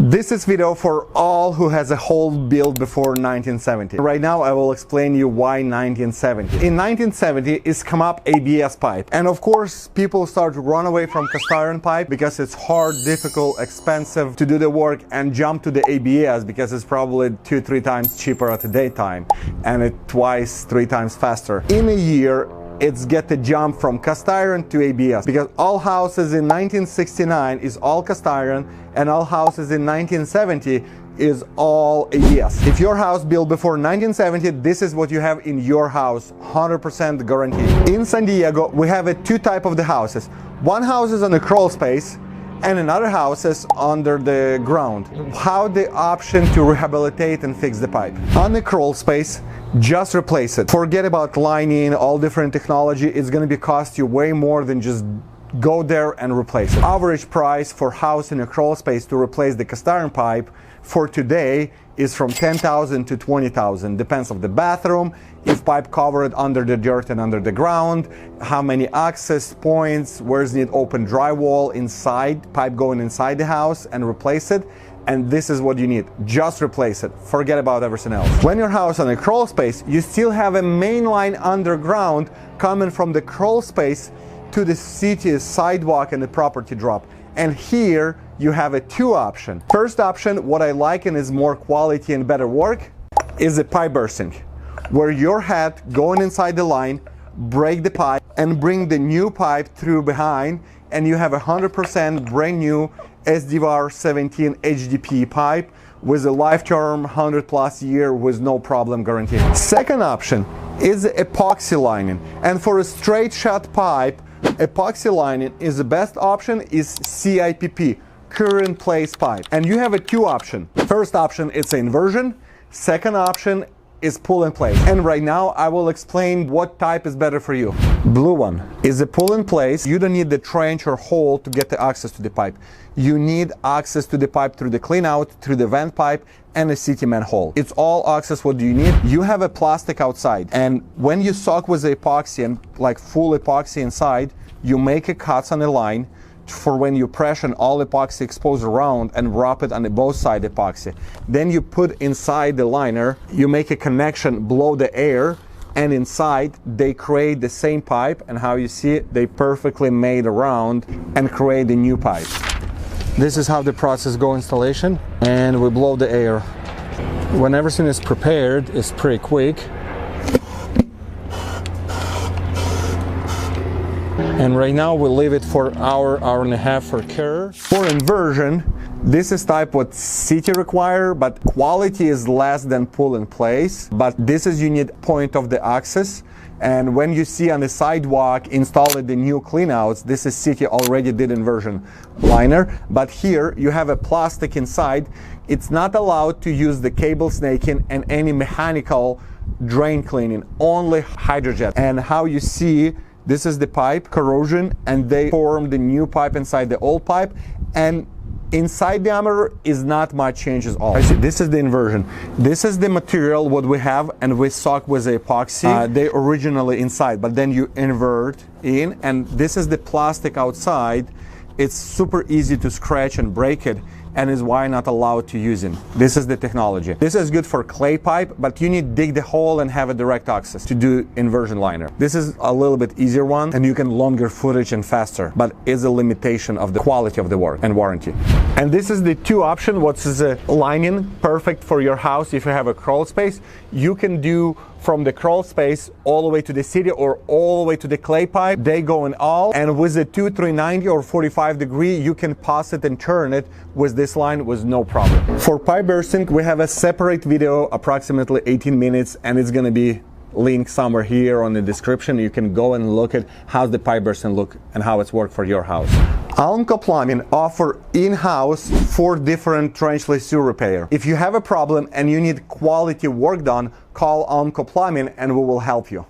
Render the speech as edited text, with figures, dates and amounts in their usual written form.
This is video for all who has a hole built before 1970. Right now I will explain you why 1970. In 1970 is come up ABS pipe, and of course people start to run away from cast iron pipe because it's hard, difficult, expensive to do the work, and jump to the ABS because it's probably 2-3 times cheaper at the daytime and it twice, 3 times faster. In a year it's get the jump from cast iron to ABS because all houses in 1969 is all cast iron and all houses in 1970 is all ABS. If your house built before 1970, this is what you have in your house, 100% guaranteed. In San Diego, we have two types of the houses. One house is on a crawl space and another house is under the ground. How the option to rehabilitate and fix the pipe. On the crawl space, just replace it. Forget about lining, all different technology. It's going to be cost you way more than just go there and replace it. Average price for house in a crawl space to replace the cast iron pipe for today is from $10,000 to $20,000. Depends on the bathroom, if pipe covered under the dirt and under the ground, how many access points, where's need open drywall inside, pipe going inside the house and replace it. And this is what you need, just replace it, forget about everything else. When your house on a crawl space, you still have a main line underground coming from the crawl space to the city sidewalk and the property drop. And here you have two options. First option, what I like and is more quality and better work, is a pipe bursting, where your head going inside the line, break the pipe and bring the new pipe through behind, and you have 100% brand new SDVAR 17 HDP pipe with a lifetime 100+ year with no problem guaranteed. Second option is epoxy lining, and for a straight shot pipe, epoxy lining is the best option is CIPP, current place pipe. And you have two options. First option it's an inversion, second option is pull in place. And right now I will explain what type is better for you. Blue one is a pull in place. You don't need the trench or hole to get the access to the pipe. You need access to the pipe through the clean out, through the vent pipe and a city manhole. It's all access what you need. You have a plastic outside, and when you soak with the epoxy and like full epoxy inside, you make a cuts on the line for when you press and all epoxy expose around and wrap it on the both side epoxy. Then you put inside the liner, you make a connection, blow the air, and inside they create the same pipe, and how you see it, they perfectly made around and create a new pipe. This is how the process go installation, and we blow the air. When everything is prepared, it's pretty quick. And right now we leave it for hour and a half for cure. For inversion, this is type what city require, but quality is less than pull in place. But this is you need point of the access. And when you see on the sidewalk installed the new cleanouts, this is city already did inversion liner. But here you have a plastic inside. It's not allowed to use the cable snaking and any mechanical drain cleaning, only hydrojet. And how you see, this is the pipe, corrosion, and they form the new pipe inside the old pipe, and inside diameter is not much changes all. This is the inversion. This is the material what we have, and we soak with the epoxy. They originally inside, but then you invert in, and this is the plastic outside. It's super easy to scratch and break it, and is why not allowed to use it. This is the technology. This is good for clay pipe, but you need to dig the hole and have a direct access to do inversion liner. This is a little bit easier one, and you can longer footage and faster, but it's a limitation of the quality of the work and warranty. And this is the two option. What is a lining perfect for your house if you have a crawl space. You can do from the crawl space all the way to the city or all the way to the clay pipe. They go in all, and with a 390 or 45 degree, you can pass it and turn it with this line with no problem. For pipe bursting, we have a separate video, approximately 18 minutes, and it's gonna be linked somewhere here on the description. You can go and look at how the pipe bursting look and how it's worked for your house. ALMCO Plumbing offer in-house 4 different trenchless sewer repair. If you have a problem and you need quality work done, call ALMCO Plumbing and we will help you.